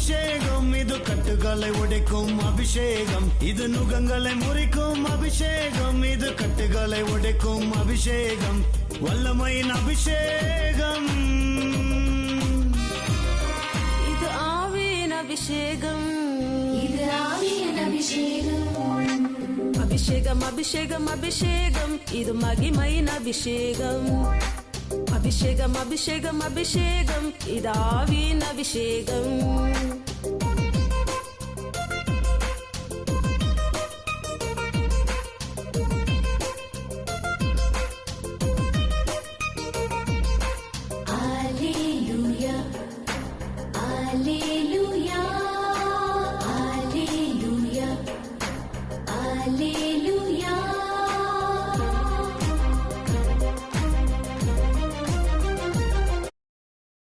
அபிஷேகம், இது கட்டுகளை உடைக்கும் அபிஷேகம், இது நுகங்களை முறிக்கும் அபிஷேகம், இது கட்டுகளை உடைக்கும் அபிஷேகம், வல்லமையின் அபிஷேகம், இது ஆவியின் அபிஷேகம், இது ஆவியின் அபிஷேகம், அபிஷேகம் அபிஷேகம் அபிஷேகம், இது மகிமையின் அபிஷேகம், அபிஷேகம் அபிஷேகம் அபிஷேகம், இது ஆவியின் அபிஷேகம். Alleluia, Alleluia.